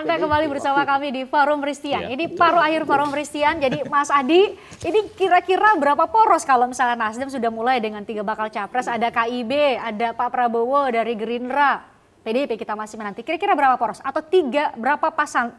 Anda kembali bersama kami di Forum Christian. Ini paruh akhir Forum Christian. Jadi Mas Adi, ini kira-kira berapa poros kalau misalnya Nasdem sudah mulai dengan 3 bakal capres, ada KIB, ada Pak Prabowo dari Gerindra, PDIP kita masih menanti. Kira-kira berapa poros atau berapa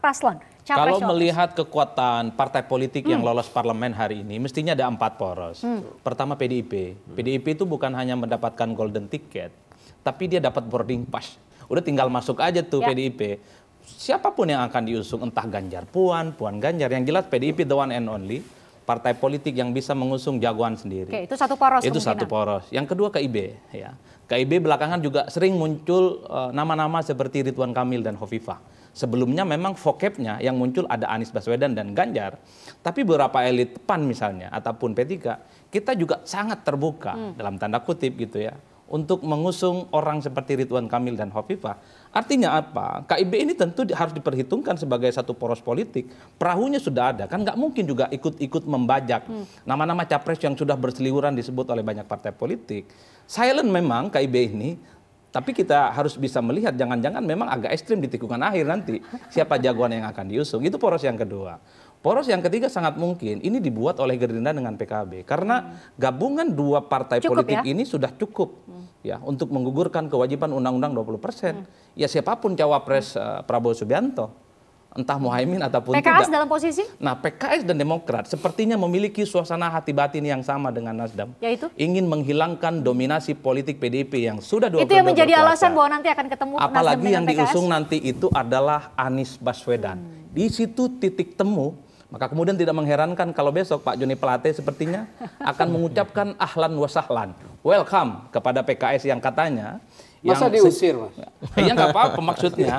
paslon? Kalau melihat kekuatan partai politik yang lolos parlemen hari ini, mestinya ada 4 poros. Pertama PDIP. PDIP itu bukan hanya mendapatkan golden ticket, tapi dia dapat boarding pass. Udah tinggal masuk aja tuh PDIP. Siapapun yang akan diusung, entah Ganjar Puan Ganjar, yang jelas PDIP the one and only partai politik yang bisa mengusung jagoan sendiri. Oke, itu satu poros. Itu satu poros. Yang kedua KIB, ya. KIB belakangan juga sering muncul nama-nama seperti Ridwan Kamil dan Hovifah. Sebelumnya memang vocabnya yang muncul ada Anies Baswedan dan Ganjar. Tapi beberapa elit PAN misalnya ataupun P3, kita juga sangat terbuka dalam tanda kutip gitu ya, untuk mengusung orang seperti Ridwan Kamil dan Hovifah. Artinya apa? KIB ini tentu harus diperhitungkan sebagai satu poros politik. Perahunya sudah ada, kan nggak mungkin juga ikut-ikut membajak nama-nama capres yang sudah berseliweran disebut oleh banyak partai politik. Silent memang KIB ini, tapi kita harus bisa melihat jangan-jangan memang agak ekstrim di tikungan akhir nanti siapa jagoan yang akan diusung. Itu poros yang kedua. Poros yang ketiga sangat mungkin ini dibuat oleh Gerindra dengan PKB karena gabungan dua partai politik ini sudah cukup ya untuk menggugurkan kewajiban Undang-Undang 20%. Ya siapapun cawapres Prabowo Subianto, entah Muhaimin ataupun PKS tidak. dalam posisi? Nah, PKS dan Demokrat sepertinya memiliki suasana hati batin yang sama dengan Nasdem. Yaitu? Ingin menghilangkan dominasi politik PDIP yang sudah 2 itu yang menjadi alasan bahwa nanti akan ketemu apalagi Nasdem yang dengan PKS? diusung nanti itu adalah Anies Baswedan. Di situ titik temu. Maka kemudian tidak mengherankan kalau besok Pak Joni Plate sepertinya akan mengucapkan ahlan wa sahlan, welcome kepada PKS yang katanya masa diusir, Mas? Ya nggak apa-apa maksudnya.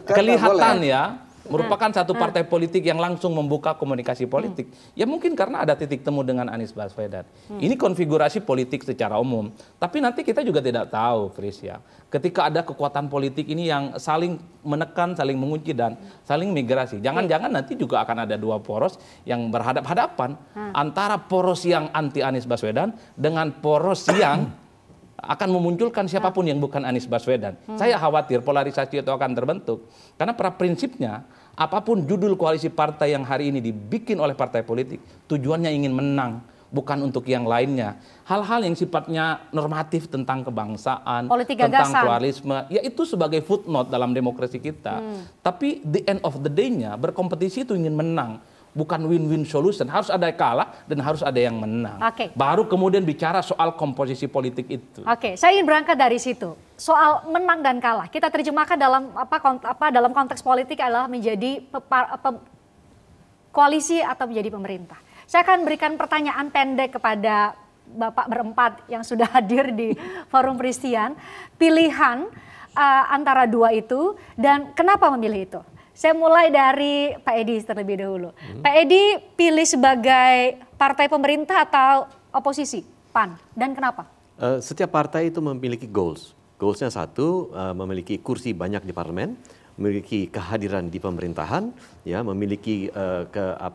Kelihatan ya merupakan satu partai politik yang langsung membuka komunikasi politik. Ya mungkin karena ada titik temu dengan Anies Baswedan. Ini konfigurasi politik secara umum. Tapi nanti kita juga tidak tahu, Chris ya. Ketika ada kekuatan politik ini yang saling menekan, saling mengunci dan saling migrasi. Jangan-jangan nanti juga akan ada 2 poros yang berhadap-hadapan antara poros yang anti Anies Baswedan dengan poros yang akan memunculkan siapapun yang bukan Anies Baswedan. Saya khawatir polarisasi itu akan terbentuk. Karena pada prinsipnya, apapun judul koalisi partai yang hari ini dibikin oleh partai politik, tujuannya ingin menang, bukan untuk yang lainnya. Hal-hal yang sifatnya normatif tentang kebangsaan, tentang pluralisme, ya itu sebagai footnote dalam demokrasi kita. Tapi the end of the day-nya, berkompetisi itu ingin menang. Bukan win-win solution, harus ada yang kalah dan harus ada yang menang. Baru kemudian bicara soal komposisi politik itu. Saya ingin berangkat dari situ. Soal menang dan kalah, kita terjemahkan dalam dalam konteks politik adalah menjadi koalisi atau menjadi pemerintah. Saya akan berikan pertanyaan pendek kepada Bapak berempat yang sudah hadir di Forum Christian. Pilihan antara 2 itu dan kenapa memilih itu? Saya mulai dari Pak Edi terlebih dahulu. Pak Edi pilih sebagai partai pemerintah atau oposisi, PAN, dan kenapa? Setiap partai itu memiliki goals. Goalsnya satu, memiliki kursi banyak di parlemen, memiliki kehadiran di pemerintahan, ya, memiliki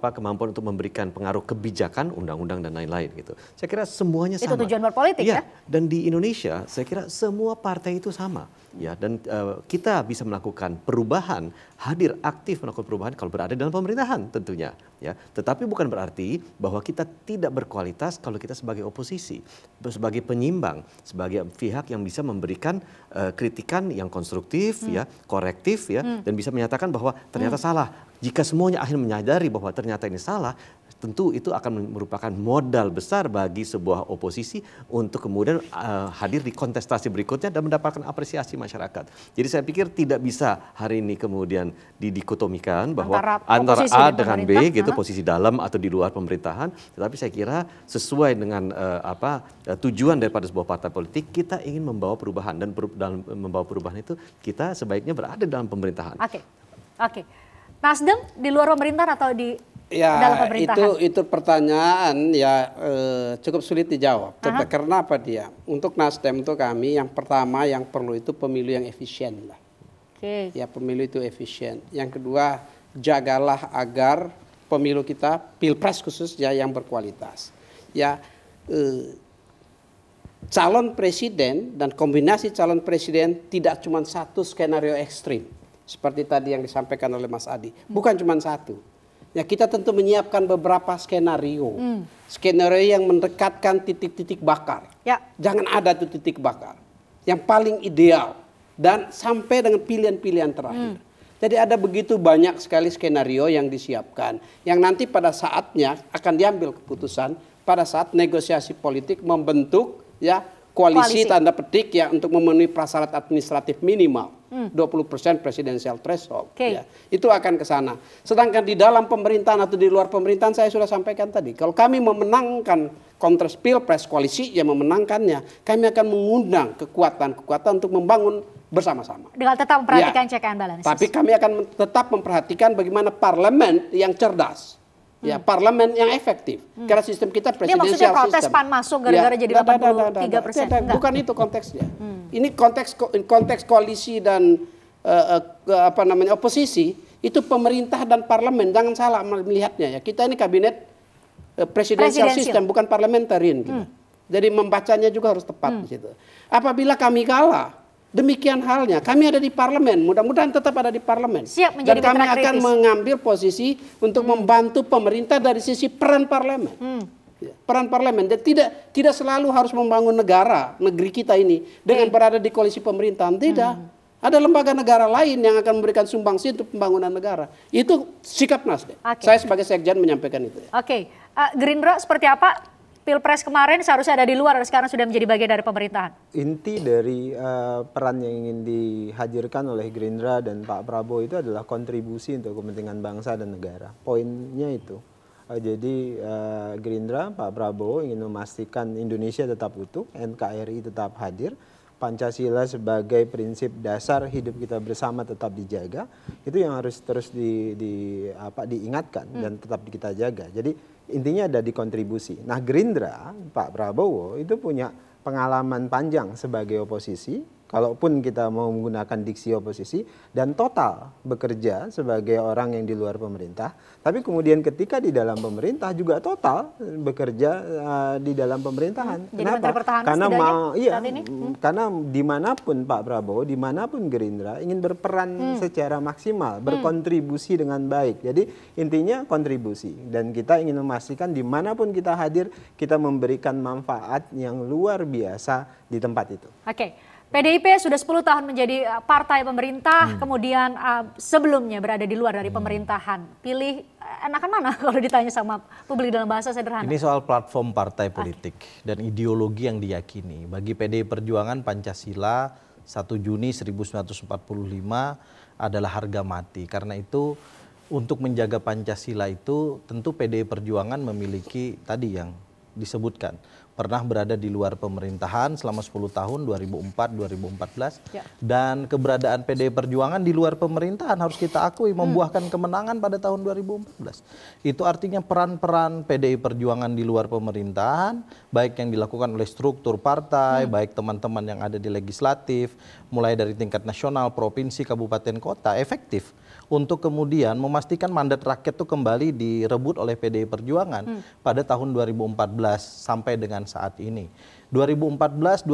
kemampuan untuk memberikan pengaruh kebijakan, undang-undang dan lain-lain gitu. Saya kira semuanya sama. Itu tujuan berpolitik ya? Dan di Indonesia saya kira semua partai itu sama. Ya, dan kita bisa melakukan perubahan, hadir aktif melakukan perubahan kalau berada dalam pemerintahan tentunya. Ya, tetapi bukan berarti bahwa kita tidak berkualitas kalau kita sebagai oposisi, sebagai penyimbang, sebagai pihak yang bisa memberikan kritikan yang konstruktif, ya, korektif, ya, dan bisa menyatakan bahwa ternyata salah. Jika semuanya akhirnya menyadari bahwa ternyata ini salah, tentu itu akan merupakan modal besar bagi sebuah oposisi untuk kemudian hadir di kontestasi berikutnya dan mendapatkan apresiasi masyarakat. Jadi saya pikir tidak bisa hari ini kemudian didikotomikan bahwa antara A dengan B gitu, posisi dalam atau di luar pemerintahan. Tetapi saya kira sesuai dengan tujuan daripada sebuah partai politik, kita ingin membawa perubahan dan dalam membawa perubahan itu kita sebaiknya berada dalam pemerintahan. Oke. Nasdem di luar pemerintahan atau di dalam pemerintahan? Itu pertanyaan ya cukup sulit dijawab. Karena apa dia? Untuk Nasdem, untuk kami yang pertama yang perlu itu pemilu yang efisien lah. Ya, pemilu itu efisien. Yang kedua, jagalah agar pemilu kita, pilpres khususnya yang berkualitas. Ya, calon presiden dan kombinasi calon presiden tidak cuma satu skenario ekstrim. seperti tadi yang disampaikan oleh Mas Adi. Bukan cuma satu. Ya, kita tentu menyiapkan beberapa skenario. Skenario yang mendekatkan titik-titik bakar. Ya. Jangan ada tuh titik bakar. Yang paling ideal. Dan sampai dengan pilihan-pilihan terakhir. Jadi ada begitu banyak sekali skenario yang disiapkan. Yang nanti pada saatnya akan diambil keputusan pada saat negosiasi politik membentuk ya koalisi tanda petik ya untuk memenuhi prasyarat administratif minimal. 20% presidensial threshold. Ya, itu akan ke sana. Sedangkan di dalam pemerintahan atau di luar pemerintahan saya sudah sampaikan tadi. Kalau kami memenangkan konteks pilpres koalisi yang memenangkannya, kami akan mengundang kekuatan-kekuatan untuk membangun bersama-sama. Dengan tetap memperhatikan check and balance. Tapi kami akan tetap memperhatikan bagaimana parlemen yang cerdas. Ya, parlemen yang efektif. Karena sistem kita presidensial sistem. Dia maksudnya protes PAN masuk gara-gara jadi 83%. Bukan itu konteksnya. Ini konteks koalisi dan oposisi itu pemerintah dan parlemen. Jangan salah melihatnya ya. Kita ini kabinet presidensial sistem, bukan parliamentarian. Gitu. Jadi membacanya juga harus tepat di situ. Apabila kami kalah, demikian halnya, kami ada di parlemen, mudah-mudahan tetap ada di parlemen. Siap menjadi dan kami akan mengambil posisi untuk membantu pemerintah dari sisi peran parlemen. Peran parlemen, dan tidak selalu harus membangun negeri kita ini dengan berada di koalisi pemerintahan, tidak. Ada lembaga negara lain yang akan memberikan sumbangsi untuk pembangunan negara. Itu sikap Nasdem. Saya sebagai sekjen menyampaikan itu. Gerindra seperti apa? Pilpres kemarin seharusnya ada di luar, sekarang sudah menjadi bagian dari pemerintahan. Inti dari peran yang ingin dihadirkan oleh Gerindra dan Pak Prabowo itu adalah kontribusi untuk kepentingan bangsa dan negara. Poinnya itu. Jadi Gerindra, Pak Prabowo ingin memastikan Indonesia tetap utuh, NKRI tetap hadir, Pancasila sebagai prinsip dasar hidup kita bersama tetap dijaga. Itu yang harus terus diingatkan dan tetap kita jaga. Jadi intinya ada di kontribusi. Nah, Gerindra, Pak Prabowo itu punya pengalaman panjang sebagai oposisi, kalaupun kita mau menggunakan diksi oposisi, dan total bekerja sebagai orang yang di luar pemerintah. Tapi kemudian ketika di dalam pemerintah juga total bekerja di dalam pemerintahan. Kenapa? Karena dimanapun Pak Prabowo, dimanapun Gerindra ingin berperan secara maksimal, berkontribusi dengan baik. Jadi intinya kontribusi, dan kita ingin memastikan dimanapun kita hadir, kita memberikan manfaat yang luar biasa di tempat itu. PDIP sudah 10 tahun menjadi partai pemerintah, kemudian sebelumnya berada di luar dari pemerintahan. Pilih enakan mana kalau ditanya sama publik dalam bahasa sederhana? Ini soal platform partai politik dan ideologi yang diyakini. Bagi PDI Perjuangan, Pancasila 1 Juni 1945 adalah harga mati. Karena itu untuk menjaga Pancasila itu tentu PDI Perjuangan memiliki tadi yang disebutkan. Pernah berada di luar pemerintahan selama 10 tahun, 2004-2014. Dan keberadaan PDI Perjuangan di luar pemerintahan harus kita akui membuahkan kemenangan pada tahun 2014. Itu artinya peran-peran PDI Perjuangan di luar pemerintahan, baik yang dilakukan oleh struktur partai, baik teman-teman yang ada di legislatif, mulai dari tingkat nasional, provinsi, kabupaten, kota, efektif untuk kemudian memastikan mandat rakyat itu kembali direbut oleh PDI Perjuangan pada tahun 2014 sampai dengan saat ini. 2014-2019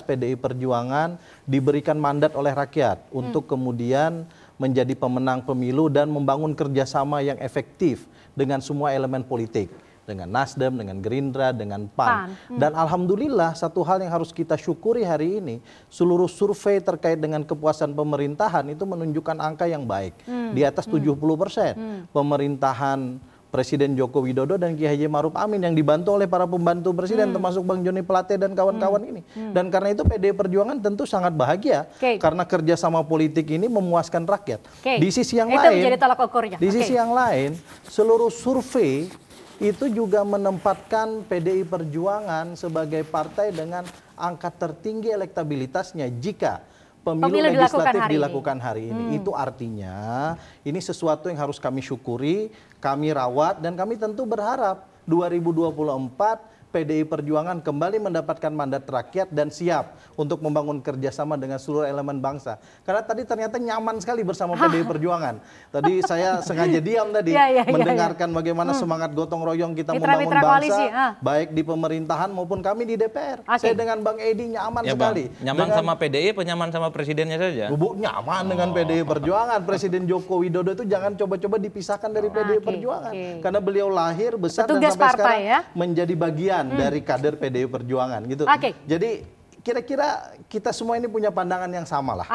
PDI Perjuangan diberikan mandat oleh rakyat untuk kemudian menjadi pemenang pemilu dan membangun kerjasama yang efektif dengan semua elemen politik. Dengan Nasdem, dengan Gerindra, dengan PAN. Dan alhamdulillah satu hal yang harus kita syukuri hari ini, seluruh survei terkait dengan kepuasan pemerintahan itu menunjukkan angka yang baik. Di atas 70%. Pemerintahan Presiden Joko Widodo dan Kiai Haji Ma'ruf Amin yang dibantu oleh para pembantu presiden termasuk Bang Joni Plate dan kawan-kawan ini. Dan karena itu PDI Perjuangan tentu sangat bahagia karena kerjasama politik ini memuaskan rakyat. Di sisi yang lain, di sisi yang lain, seluruh survei itu juga menempatkan PDI Perjuangan sebagai partai dengan angka tertinggi elektabilitasnya jika pemilu legislatif dilakukan hari ini. Itu artinya ini sesuatu yang harus kami syukuri, kami rawat, dan kami tentu berharap 2024 PDI Perjuangan kembali mendapatkan mandat rakyat dan siap untuk membangun kerjasama dengan seluruh elemen bangsa. Karena tadi ternyata nyaman sekali bersama PDI Perjuangan. Tadi saya sengaja diam tadi mendengarkan bagaimana semangat gotong royong kita membangun bangsa, koalisi, baik di pemerintahan maupun kami di DPR. Saya dengan Bang Edi nyaman sekali. Nyaman sama PDI apa nyaman sama presidennya saja? Nyaman dengan PDI Perjuangan. Presiden Joko Widodo itu jangan coba-coba dipisahkan dari PDI Perjuangan. Karena beliau lahir, besar, dan sampai sekarang menjadi bagian dari kader PDI Perjuangan gitu. Jadi kira-kira kita semua ini punya pandangan yang sama lah.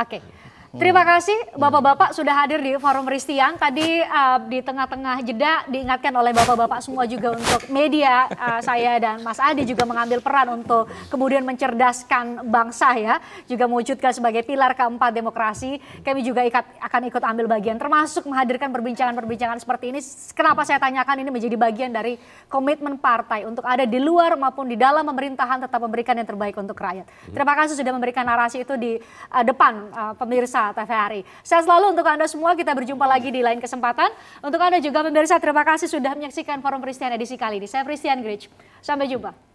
Terima kasih Bapak-Bapak sudah hadir di Forum Peristian. Tadi di tengah-tengah jeda diingatkan oleh Bapak-Bapak semua juga untuk media, saya dan Mas Adi juga mengambil peran untuk kemudian mencerdaskan bangsa ya. Juga mewujudkan sebagai pilar keempat demokrasi. Kami juga akan ikut ambil bagian termasuk menghadirkan perbincangan-perbincangan seperti ini. Kenapa saya tanyakan ini menjadi bagian dari komitmen partai untuk ada di luar maupun di dalam pemerintahan tetap memberikan yang terbaik untuk rakyat. Terima kasih sudah memberikan narasi itu di depan pemirsa TVRI. Sehat selalu untuk Anda semua, kita berjumpa lagi di lain kesempatan. Untuk Anda juga pemirsa, terima kasih sudah menyaksikan Forum Peristian edisi kali ini. Saya Christian Grich, sampai jumpa.